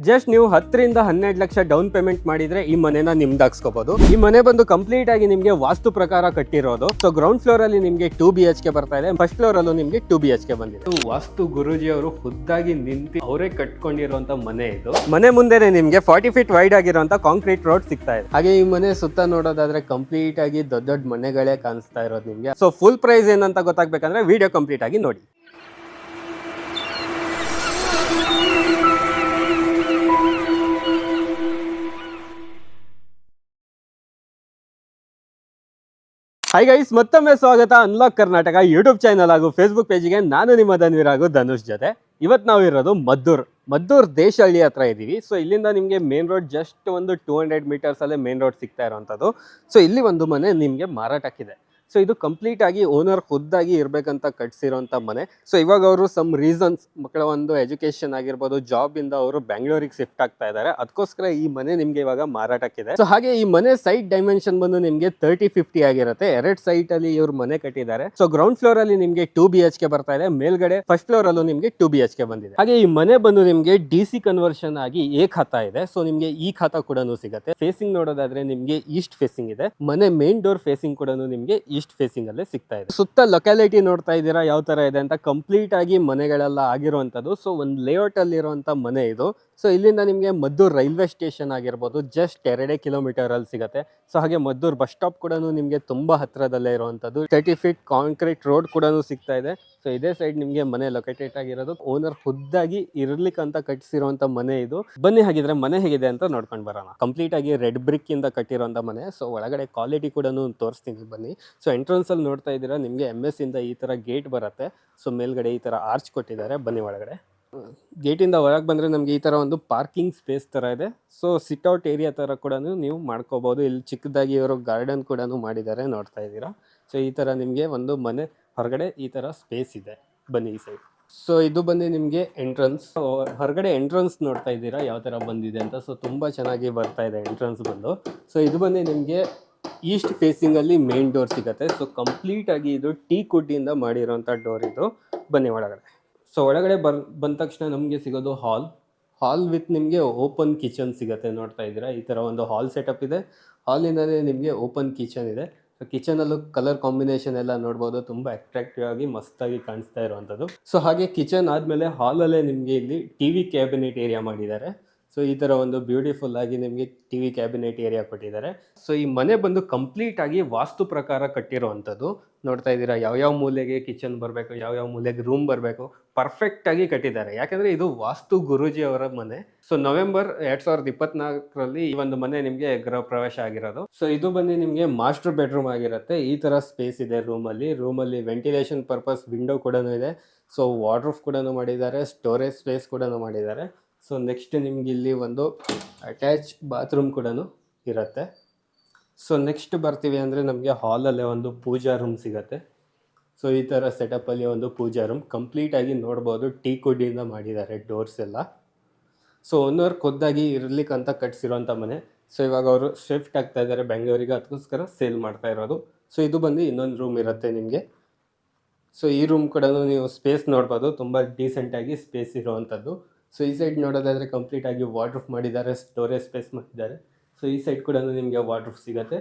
Just ನೀವು 10 ರಿಂದ 12 lakh down payment ಮಾಡಿದ್ರೆ ಈ ಮನೆನ ನಿಮ್ದಾಗಿಸ್ಕೋಬಹುದು. ಈ ಮನೆ ಬಂದು ಕಂಪ್ಲೀಟ್ ಆಗಿ ನಿಮ್ಗೆ ವಾಸ್ತು ಪ್ರಕಾರ ಕಟ್ಟಿರೋದು. ಸೊ ಗ್ರೌಂಡ್ ಫ್ಲೋರ್ ಅಲ್ಲಿ ನಿಮ್ಗೆ 2 BHK ಬರ್ತಾ ಇದೆ, ಫಸ್ಟ್ ಫ್ಲೋರ್ ಅಲ್ಲೂ ನಿಮ್ಗೆ 2 BHK ಬಂದಿದೆ. ವಾಸ್ತು ಗುರೂಜಿ ಅವರು ಖುದ್ದಾಗಿ ನಿಂತು ಅವರೇ ಕಟ್ಕೊಂಡಿರುವಂತ ಮನೆ ಇದು. ಮನೆ ಮುಂದೆನೆ ನಿಮ್ಗೆ 40 ಫೀಟ್ ವೈಡ್ ಆಗಿರುವಂತ ಕಾಂಕ್ರೀಟ್ ರೋಡ್ ಸಿಗ್ತಾ ಇದೆ. ಹಾಗೆ ಈ ಮನೆ ಸುತ್ತ ನೋಡೋದಾದ್ರೆ ಕಂಪ್ಲೀಟ್ ಆಗಿ ದೊಡ್ಡ ದೊಡ್ಡ ಮನೆಗಳೇ ಕಾಣಿಸ್ತಾ ಇರೋದು ನಿಮ್ಗೆ. ಸೊ ಫುಲ್ ಪ್ರೈಸ್ ಏನಂತ ಗೊತ್ತಾಗ್ಬೇಕಂದ್ರೆ ವಿಡಿಯೋ ಕಂಪ್ಲೀಟ್ ಆಗಿ ನೋಡಿ. ಹಾಯ್ ಗೈಸ್, ಮತ್ತೊಮ್ಮೆ ಸ್ವಾಗತ ಅನ್ಲಾಕ್ ಕರ್ನಾಟಕ ಯೂಟ್ಯೂಬ್ ಚಾನಲ್ ಹಾಗೂ ಫೇಸ್ಬುಕ್ ಪೇಜಿಗೆ. ನಾನು ನಿಮ್ಮ ಧನ್ವೀರ್ ಹಾಗೂ ಧನುಷ್ ಜೊತೆ. ಇವತ್ತು ನಾವು ಇರೋದು ಮದ್ದೂರ್ ದೇಶಹಳ್ಳಿ ಹತ್ರ ಇದ್ದೀವಿ. ಸೊ ಇಲ್ಲಿಂದ ನಿಮಗೆ ಮೇನ್ ರೋಡ್ ಜಸ್ಟ್ ಒಂದು 200 ಮೀಟರ್ಸ್ ಅಲ್ಲೇ ಮೇನ್ ರೋಡ್ ಸಿಗ್ತಾ ಇರೋವಂಥದ್ದು. ಸೊ ಇಲ್ಲಿ ಒಂದು ಮನೆ ನಿಮಗೆ ಮಾರಾಟಕ್ಕಿದೆ. ಸೊ ಇದು ಕಂಪ್ಲೀಟ್ ಆಗಿ ಓನರ್ ಖುದ್ದಾಗಿ ಇರಬೇಕಂತ ಕಟ್ಸಿರೋಂಥ ಮನೆ. ಸೊ ಇವಾಗ ಅವರು ಸಮ್ ರೀಸನ್ಸ್, ಮಕ್ಕಳ ಒಂದು ಎಜುಕೇಶನ್ ಆಗಿರ್ಬೋದು, ಜಾಬ್ ಇಂದ ಅವರು ಬೆಂಗಳೂರಿಗೆ ಶಿಫ್ಟ್ ಆಗ್ತಾ ಇದ್ದಾರೆ. ಅದಕ್ಕೋಸ್ಕರ ಈ ಮನೆ ನಿಮ್ಗೆ ಇವಾಗ ಮಾರಾಟಕ್ಕಿದೆ. ಸೊ ಹಾಗೆ ಈ ಮನೆ ಸೈಟ್ ಡೈಮೆನ್ಷನ್ ಬಂದು ನಿಮ್ಗೆ 30-50 ಆಗಿರುತ್ತೆ. 2 ಸೈಟ್ ಅಲ್ಲಿ ಇವ್ರು ಮನೆ ಕಟ್ಟಿದ್ದಾರೆ. ಸೊ ಗ್ರೌಂಡ್ ಫ್ಲೋರ್ ಅಲ್ಲಿ ನಿಮ್ಗೆ 2 BHK ಬರ್ತಾ ಇದೆ, ಮೇಲ್ಗಡೆ ಫಸ್ಟ್ ಫ್ಲೋರ್ ಅಲ್ಲೂ ನಿಮ್ಗೆ 2 BHK ಬಂದಿದೆ. ಹಾಗೆ ಈ ಮನೆ ಬಂದು ನಿಮ್ಗೆ DC ಕನ್ವರ್ಷನ್ ಆಗಿ ಎ ಖಾತಾ ಇದೆ. ಸೊ ನಿಮ್ಗೆ ಈ ಖಾತಾ ಕೂಡ ಸಿಗುತ್ತೆ. ಫೇಸಿಂಗ್ ನೋಡೋದಾದ್ರೆ ನಿಮ್ಗೆ ಈಸ್ಟ್ ಫೇಸಿಂಗ್ ಇದೆ. ಮನೆ ಮೇನ್ ಡೋರ್ ಫೇಸಿಂಗ್ ಕೂಡ ನಿಮ್ಗೆ ಈಸ್ಟ್ ಫೇಸಿಂಗ್ ಅಲ್ಲೇ ಸಿಗ್ತಾ ಇದೆ. ಸುತ್ತ ಲೊಕ್ಯಾಲಿಟಿ ನೋಡ್ತಾ ಇದ್ದೀರಾ ಯಾವ ತರ ಇದೆ ಅಂತ. ಕಂಪ್ಲೀಟ್ ಆಗಿ ಮನೆಗಳೆಲ್ಲ ಆಗಿರುವಂತದ್ದು. ಸೊ ಒಂದು ಲೇಔಟ್ ಅಲ್ಲಿ ಇರುವಂತ ಮನೆ ಇದು. ಸೊ ಇಲ್ಲಿಂದ ನಿಮ್ಗೆ ಮದ್ದೂರ್ ರೈಲ್ವೆ ಸ್ಟೇಷನ್ ಆಗಿರ್ಬೋದು ಜಸ್ಟ್ 2 ಕಿಲೋಮೀಟರ್ ಅಲ್ಲಿ ಸಿಗುತ್ತೆ. ಸೊ ಹಾಗೆ ಮದ್ದೂರ್ ಬಸ್ ಸ್ಟಾಪ್ ಕೂಡ ನಿಮ್ಗೆ ತುಂಬಾ ಹತ್ರದಲ್ಲೇ ಇರುವಂತದ್ದು. 30 ಫೀಟ್ ಕಾಂಕ್ರೀಟ್ ರೋಡ್ ಕೂಡ ಸಿಗ್ತಾ ಇದೆ. ಸೊ ಇದೇ ಸೈಡ್ ನಿಮ್ಗೆ ಮನೆ ಲೊಕೇಟೆಡ್ ಆಗಿರೋದು. ಓನರ್ ಖುದ್ದಾಗಿ ಇರ್ಲಿಕ್ಕಂತ ಕಟ್ಟಿಸಿರುವಂತ ಮನೆ ಇದು. ಬನ್ನಿ ಹಾಗಿದ್ರೆ ಮನೆ ಹೇಗಿದೆ ಅಂತ ನೋಡ್ಕೊಂಡು ಬರೋಣ. ಕಂಪ್ಲೀಟ್ ಆಗಿ ರೆಡ್ ಬ್ರಿಕ್ ಇಂದ ಕಟ್ಟಿರುವಂತ ಮನೆ. ಸೊ ಒಳಗಡೆ ಕ್ವಾಲಿಟಿ ಕೂಡ ತೋರಿಸ್ತೀನಿ ಬನ್ನಿ. ಸೊ ಎಂಟ್ರೆನ್ಸ್ ಅಲ್ಲಿ ನೋಡ್ತಾ ಇದ್ದೀರಾ ನಿಮ್ಗೆ MS ಇಂದ ಈ ತರ ಗೇಟ್ ಬರುತ್ತೆ. ಸೊ ಮೇಲ್ಗಡೆ ಈ ತರ ಆರ್ಚ್ ಕೊಟ್ಟಿದ್ದಾರೆ. ಬನ್ನಿ ಒಳಗಡೆ. ಗೇಟ್ ಇಂದ ಹೊರಗೆ ಬಂದ್ರೆ ನಮ್ಗೆ ಈ ತರ ಒಂದು ಪಾರ್ಕಿಂಗ್ ಸ್ಪೇಸ್ ತರ ಇದೆ. ಸೊ ಸಿಟ್ ಔಟ್ ಏರಿಯಾ ತರ ಕೂಡ ನೀವು ಮಾಡ್ಕೋಬಹುದು. ಇಲ್ಲಿ ಚಿಕ್ಕದಾಗಿ ಇವರು ಗಾರ್ಡನ್ ಕೂಡ ಮಾಡಿದ್ದಾರೆ, ನೋಡ್ತಾ ಇದ್ದೀರಾ. ಸೊ ಈ ತರ ನಿಮ್ಗೆ ಒಂದು ಮನೆ ಹೊರಗಡೆ ಈ ತರ ಸ್ಪೇಸ್ ಇದೆ. ಬನ್ನಿ ಈ ಸೈಡ್. ಸೊ ಇದು ಬಂದು ನಿಮ್ಗೆ ಎಂಟ್ರೆನ್ಸ್. ಹೊರಗಡೆ ಎಂಟ್ರೆನ್ಸ್ ನೋಡ್ತಾ ಇದ್ದೀರಾ ಯಾವ ತರ ಬಂದಿದೆ ಅಂತ. ಸೊ ತುಂಬಾ ಚೆನ್ನಾಗಿ ಬರ್ತಾ ಇದೆ ಎಂಟ್ರೆನ್ಸ್ ಬಂದು. ಸೊ ಇದು ಬಂದು ನಿಮ್ಗೆ ಈಸ್ಟ್ ಫೇಸಿಂಗ್ ಅಲ್ಲಿ ಮೇನ್ ಡೋರ್ ಸಿಗುತ್ತೆ. ಸೊ ಕಂಪ್ಲೀಟ್ ಆಗಿ ಇದು ಟೀಕ್ ವುಡ್ ಇಂದ ಮಾಡಿರುವಂತ ಡೋರ್ ಇದು. ಬನ್ನಿ ಒಳಗಡೆ. ಸೊ ಒಳಗಡೆ ಬಂದ ತಕ್ಷಣ ನಮಗೆ ಸಿಗೋದು ಹಾಲ್ ವಿತ್ ನಿಮಗೆ ಓಪನ್ ಕಿಚನ್ ಸಿಗುತ್ತೆ. ನೋಡ್ತಾ ಇದ್ದೀರಾ ಈ ಥರ ಒಂದು ಹಾಲ್ ಸೆಟಪ್ ಇದೆ. ಹಾಲಿಂದಲೇ ನಿಮಗೆ ಓಪನ್ ಕಿಚನ್ ಇದೆ. ಸೊ ಕಿಚನಲ್ಲೂ ಕಲರ್ ಕಾಂಬಿನೇಷನ್ ಎಲ್ಲ ನೋಡ್ಬೋದು, ತುಂಬ ಅಟ್ರಾಕ್ಟಿವ್ ಆಗಿ ಮಸ್ತಾಗಿ ಕಾಣಿಸ್ತಾ ಇರುವಂಥದ್ದು. ಸೊ ಹಾಗೆ ಕಿಚನ್ ಆದಮೇಲೆ ಹಾಲಲ್ಲೇ ನಿಮಗೆ ಇಲ್ಲಿ TV ಕ್ಯಾಬಿನೆಟ್ ಏರಿಯಾ ಮಾಡಿದ್ದಾರೆ. ಸೊ ಈ ಥರ ಒಂದು ಬ್ಯೂಟಿಫುಲ್ ಆಗಿ ನಿಮಗೆ TV ಕ್ಯಾಬಿನೆಟ್ ಏರಿಯಾ ಕೊಟ್ಟಿದ್ದಾರೆ. ಸೊ ಈ ಮನೆ ಬಂದು ಕಂಪ್ಲೀಟ್ ಆಗಿ ವಾಸ್ತು ಪ್ರಕಾರ ಕಟ್ಟಿರುವಂಥದ್ದು. ನೋಡ್ತಾ ಇದ್ದೀರಾ ಯಾವ್ಯಾವ ಮೂಲೆಗೆ ಕಿಚನ್ ಬರಬೇಕು, ಯಾವ್ಯಾವ ಮೂಲೆಗೆ ರೂಮ್ ಬರಬೇಕು, ಪರ್ಫೆಕ್ಟ್ ಆಗಿ ಕಟ್ಟಿದ್ದಾರೆ. ಯಾಕಂದ್ರೆ ಇದು ವಾಸ್ತು ಗುರೂಜಿ ಅವರ ಮನೆ. ಸೊ ನವೆಂಬರ್ 2024ರಲ್ಲಿ ಈ ಒಂದು ಮನೆ ನಿಮಗೆ ಗೃಹ ಪ್ರವೇಶ ಆಗಿರೋದು. ಸೊ ಇದು ಬಂದು ನಿಮಗೆ ಮಾಸ್ಟರ್ ಬೆಡ್ರೂಮ್ ಆಗಿರುತ್ತೆ. ಈ ತರ ಸ್ಪೇಸ್ ಇದೆ ರೂಮಲ್ಲಿ ವೆಂಟಿಲೇಷನ್ ಪರ್ಪಸ್ ವಿಂಡೋ ಕೂಡ ಇದೆ. ಸೊ ವಾರ್ಡ್ರೋಬ್ ಕೂಡ ಮಾಡಿದ್ದಾರೆ, ಸ್ಟೋರೇಜ್ ಸ್ಪೇಸ್ ಕೂಡ ಮಾಡಿದ್ದಾರೆ. ಸೊ ನೆಕ್ಸ್ಟ್ ನಿಮ್ಗೆ ಇಲ್ಲಿ ಒಂದು ಅಟ್ಯಾಚ್ ಬಾತ್ರೂಮ್ ಕೂಡ ಇರುತ್ತೆ. ಸೊ ನೆಕ್ಸ್ಟ್ ಬರ್ತೀವಿ ಅಂದರೆ ನಮಗೆ ಹಾಲಲ್ಲೇ ಒಂದು ಪೂಜಾ ರೂಮ್ ಸಿಗುತ್ತೆ. ಸೊ ಈ ಥರ ಸೆಟಪ್ಪಲ್ಲಿ ಒಂದು ಪೂಜಾ ರೂಮ್ ಕಂಪ್ಲೀಟ್ ಆಗಿ ನೋಡ್ಬೋದು. ಟೀಕ್ ವುಡ್ಡಿಂದ ಮಾಡಿದ್ದಾರೆ ಡೋರ್ಸ್ ಎಲ್ಲ. ಸೊ ಓನರ್ ಖುದ್ದಾಗಿ ಇರ್ಲಿಕ್ಕಂತ ಕಟ್ಸಿರೋಂಥ ಮನೆ. ಸೊ ಇವಾಗ ಅವರು ಶಿಫ್ಟ್ ಆಗ್ತಾ ಇದ್ದಾರೆ ಬೆಂಗಳೂರಿಗೆ, ಅದಕ್ಕೋಸ್ಕರ ಸೇಲ್ ಮಾಡ್ತಾ ಇರೋದು. ಸೊ ಇದು ಬಂದು ಇನ್ನೊಂದು ರೂಮ್ ಇರುತ್ತೆ ನಿಮಗೆ. ಸೊ ಈ ರೂಮ್ ಕೂಡ ನೀವು ಸ್ಪೇಸ್ ನೋಡ್ಬೋದು, ತುಂಬ ಡೀಸೆಂಟಾಗಿ ಸ್ಪೇಸ್ ಇರುವಂಥದ್ದು. ಸೊ ಈ ಸೈಡ್ ನೋಡೋದಾದರೆ ಕಂಪ್ಲೀಟ್ ಆಗಿ ವಾರ್ಡ್ರೋಬ್ ಮಾಡಿದ್ದಾರೆ, ಸ್ಟೋರೇಜ್ ಸ್ಪೇಸ್ ಮಾಡಿದ್ದಾರೆ. ಸೊ ಈ ಸೈಡ್ ಕೂಡ ನಿಮಗೆ ವಾರ್ಡ್ರೋಬ್ ಸಿಗುತ್ತೆ.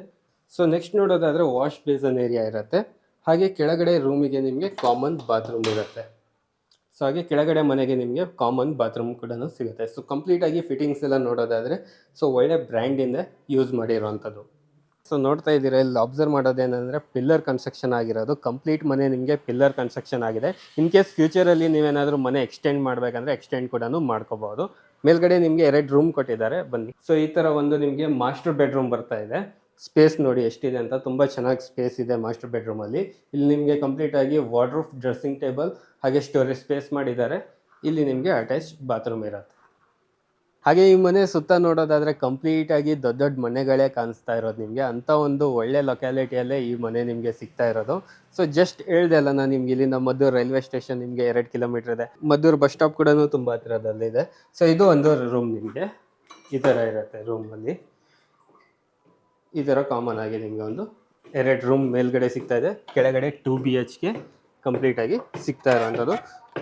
ಸೊ ನೆಕ್ಸ್ಟ್ ನೋಡೋದಾದರೆ ವಾಶ್ ಬೇಸನ್ ಏರಿಯಾ ಇರುತ್ತೆ. ಹಾಗೆ ಕೆಳಗಡೆ ರೂಮಿಗೆ ನಿಮಗೆ ಕಾಮನ್ ಬಾತ್ರೂಮ್ ಇರುತ್ತೆ. ಸೊ ಹಾಗೆ ಕೆಳಗಡೆ ಮನೆಗೆ ನಿಮಗೆ ಕಾಮನ್ ಬಾತ್ರೂಮ್ ಕೂಡ ಸಿಗುತ್ತೆ. ಸೊ ಕಂಪ್ಲೀಟ್ ಆಗಿ ಫಿಟ್ಟಿಂಗ್ಸ್ ಎಲ್ಲ ನೋಡೋದಾದರೆ ಸೊ ಒಳ್ಳೆ ಬ್ರ್ಯಾಂಡಿಂದ ಯೂಸ್ ಮಾಡಿರುವಂಥದ್ದು. ಸೊ ನೋಡ್ತಾ ಇದ್ದೀರಾ ಇಲ್ಲಿ ಅಬ್ಸರ್ವ್ ಮಾಡೋದೇನೆಂದರೆ ಪಿಲ್ಲರ್ ಕನ್ಸ್ಟ್ರಕ್ಷನ್ ಆಗಿರೋದು. ಕಂಪ್ಲೀಟ್ ಮನೆ ನಿಮಗೆ ಪಿಲ್ಲರ್ ಕನ್ಸ್ಟ್ರಕ್ಷನ್ ಆಗಿದೆ. ಇನ್ ಕೇಸ್ ಫ್ಯೂಚರಲ್ಲಿ ನೀವೇನಾದರೂ ಮನೆ ಎಕ್ಸ್ಟೆಂಡ್ ಮಾಡಬೇಕಂದ್ರೆ ಎಕ್ಸ್ಟೆಂಡ್ ಕೂಡ ಮಾಡ್ಕೋಬಹುದು. ಮೇಲ್ಗಡೆ ನಿಮಗೆ 2 ರೂಮ್ ಕೊಟ್ಟಿದ್ದಾರೆ. ಬನ್ನಿ. ಸೊ ಈ ಥರ ಒಂದು ನಿಮಗೆ ಮಾಸ್ಟರ್ ಬೆಡ್ರೂಮ್ ಬರ್ತಾ ಇದೆ. ಸ್ಪೇಸ್ ನೋಡಿ ಎಷ್ಟಿದೆ ಅಂತ, ತುಂಬ ಚೆನ್ನಾಗಿ ಸ್ಪೇಸ್ ಇದೆ ಮಾಸ್ಟರ್ ಬೆಡ್ರೂಮಲ್ಲಿ. ಇಲ್ಲಿ ನಿಮಗೆ ಕಂಪ್ಲೀಟ್ ಆಗಿ ವಾರ್ಡ್ರೋಬ್, ಡ್ರೆಸ್ಸಿಂಗ್ ಟೇಬಲ್ ಹಾಗೆ ಸ್ಟೋರೇಜ್ ಸ್ಪೇಸ್ ಮಾಡಿದ್ದಾರೆ. ಇಲ್ಲಿ ನಿಮಗೆ ಅಟ್ಯಾಚ್ ಬಾತ್ರೂಮ್ ಇರುತ್ತೆ. ಹಾಗೆ ಈ ಮನೆ ಸುತ್ತ ನೋಡೋದಾದರೆ ಕಂಪ್ಲೀಟ್ ಆಗಿ ದೊಡ್ಡ ದೊಡ್ಡ ಮನೆಗಳೇ ಕಾಣಿಸ್ತಾ ಇರೋದು ನಿಮಗೆ. ಅಂಥ ಒಂದು ಒಳ್ಳೆ ಲೊಕ್ಯಾಲಿಟಿಯಲ್ಲೇ ಈ ಮನೆ ನಿಮಗೆ ಸಿಗ್ತಾ ಇರೋದು. ಸೊ ಜಸ್ಟ್ ಹೇಳ್ದೆ ಅಲ್ಲ ನಾನು ನಿಮ್ಗೆ, ಇಲ್ಲಿಂದ ಮದ್ದೂರು ರೈಲ್ವೆ ಸ್ಟೇಷನ್ ನಿಮಗೆ 2 ಕಿಲೋಮೀಟರ್ ಇದೆ. ಮದ್ದೂರು ಬಸ್ ಸ್ಟಾಪ್ ಕೂಡ ತುಂಬ ಹತ್ತಿರದಲ್ಲಿದೆ. ಸೊ ಇದು ಒಂದು ರೂಮ್ ನಿಮಗೆ ಈ ಥರ ಇರುತ್ತೆ. ರೂಮಲ್ಲಿ ಈ ಥರ ಕಾಮನ್ ಆಗಿ ನಿಮಗೆ ಒಂದು 2 ರೂಮ್ ಮೇಲ್ಗಡೆ ಸಿಗ್ತಾ ಇದೆ. ಕೆಳಗಡೆ 2 BHK ಕಂಪ್ಲೀಟಾಗಿ ಸಿಗ್ತಾ ಇರೋವಂಥದ್ದು.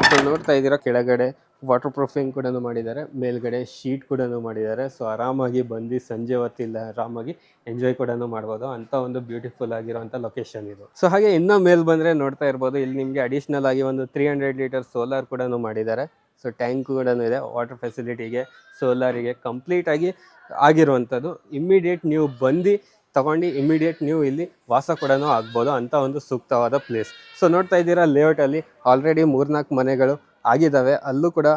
ಸೊ ನೋಡ್ತಾ ಇದ್ದೀರಾ ಕೆಳಗಡೆ ವಾಟರ್ ಪ್ರೂಫಿಂಗ್ ಕೂಡ ಮಾಡಿದ್ದಾರೆ, ಮೇಲ್ಗಡೆ ಶೀಟ್ ಕೂಡ ಮಾಡಿದ್ದಾರೆ. ಸೊ ಆರಾಮಾಗಿ ಬಂದು ಸಂಜೆ ಹೊತ್ತಿಲ್ಲ ಆರಾಮಾಗಿ ಎಂಜಾಯ್ ಕೂಡ ಮಾಡ್ಬೋದು ಅಂತ ಒಂದು ಬ್ಯೂಟಿಫುಲ್ ಆಗಿರುವಂಥ ಲೊಕೇಶನ್ ಇದು. ಸೊ ಹಾಗೆ ಇನ್ನೂ ಮೇಲ್ ಬಂದರೆ ನೋಡ್ತಾ ಇರ್ಬೋದು, ಇಲ್ಲಿ ನಿಮಗೆ ಅಡಿಷ್ನಲ್ ಆಗಿ ಒಂದು 300 ಲೀಟರ್ ಸೋಲಾರ್ ಕೂಡ ಮಾಡಿದ್ದಾರೆ. ಸೊ ಟ್ಯಾಂಕ್ ಕೂಡ ಇದೆ, ವಾಟರ್ ಫೆಸಿಲಿಟಿಗೆ ಸೋಲಾರಿಗೆ ಕಂಪ್ಲೀಟ್ ಆಗಿ ಆಗಿರುವಂಥದ್ದು. ಇಮ್ಮಿಡಿಯೇಟ್ ನೀವು ಬಂದು ತಗೊಂಡು ಇಮಿಡಿಯೇಟ್ ನೀವು ಇಲ್ಲಿ ವಾಸ ಕೂಡ ಆಗ್ಬೋದು ಅಂತ ಒಂದು ಸೂಕ್ತವಾದ ಪ್ಲೇಸ್. ಸೊ ನೋಡ್ತಾ ಇದ್ದೀರಾ ಲೇಔಟಲ್ಲಿ ಆಲ್ರೆಡಿ 3-4 ಮನೆಗಳು ಆಗಿದ್ದಾವೆ. ಅಲ್ಲೂ ಕೂಡ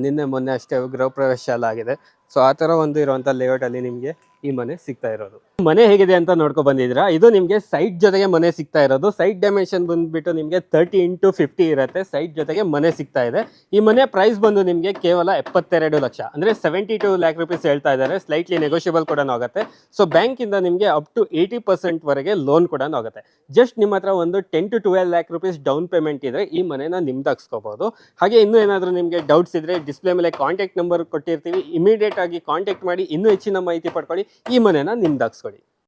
ನಿನ್ನೆ ಮೊನ್ನೆ ಅಷ್ಟೇ ಗೃಹ ಪ್ರವೇಶ ಎಲ್ಲ ಆಗಿದೆ. ಸೊ ಆ ಥರ ಒಂದು ಇರುವಂಥ ಲೇಔಟಲ್ಲಿ ನಿಮಗೆ ಈ ಮನೆ ಸಿಗ್ತಾ ಇರೋದು. ಮನೆ ಹೇಗಿದೆ ಅಂತ ನೋಡ್ಕೊ ಬಂದಿದ್ದೀರಾ. ಇದು ನಿಮಗೆ ಸೈಟ್ ಜೊತೆಗೆ ಮನೆ ಸಿಗ್ತಾ ಇರೋದು. ಸೈಟ್ ಡೈಮೆನ್ಷನ್ ಬಂದುಬಿಟ್ಟು ನಿಮಗೆ 30x50 ಇರುತ್ತೆ. ಸೈಟ್ ಜೊತೆಗೆ ಮನೆ ಸಿಗ್ತಾ ಇದೆ. ಈ ಮನೆ ಪ್ರೈಸ್ ಬಂದು ನಿಮಗೆ ಕೇವಲ 72 ಲಕ್ಷ ಅಂದರೆ 72 ಲ್ಯಾಕ್ ರುಪೀಸ್ ಹೇಳ್ತಾ ಇದ್ದಾರೆ. ಸ್ಲೈಟ್ಲಿ ನೆಗೋಷಿಯಬಲ್ ಕೂಡ ಆಗುತ್ತೆ. ಸೊ ಬ್ಯಾಂಕಿಂದ ನಿಮಗೆ ಅಪ್ ಟು 80% ವರೆಗೆ ಲೋನ್ ಕೂಡ ಆಗುತ್ತೆ. ಜಸ್ಟ್ ನಿಮ್ಮ ಹತ್ರ ಒಂದು 10 to 12 lac rupees down payment ಇದ್ರೆ ಈ ಮನೆನ ನಿಮ್ದಾಗಿಸ್ಕೋಬಹುದು. ಹಾಗೆ ಇನ್ನೂ ಏನಾದರೂ ನಿಮಗೆ ಡೌಟ್ಸ್ ಇದ್ರೆ ಡಿಸ್ಪ್ಲೇ ಮೇಲೆ ಕಾಂಟ್ಯಾಕ್ಟ್ ನಂಬರ್ ಕೊಟ್ಟಿರ್ತೀವಿ. ಇಮಿಡಿಯೇಟ್ ಆಗಿ ಕಾಂಟ್ಯಾಕ್ಟ್ ಮಾಡಿ ಇನ್ನೂ ಹೆಚ್ಚಿನ ಮಾಹಿತಿ ಪಡ್ಕೊಳ್ಳಿ, ಈ ಮನೆನ ನಿಮ್ದಾಗಿಸ್ಕೊಳ್ಳಿ.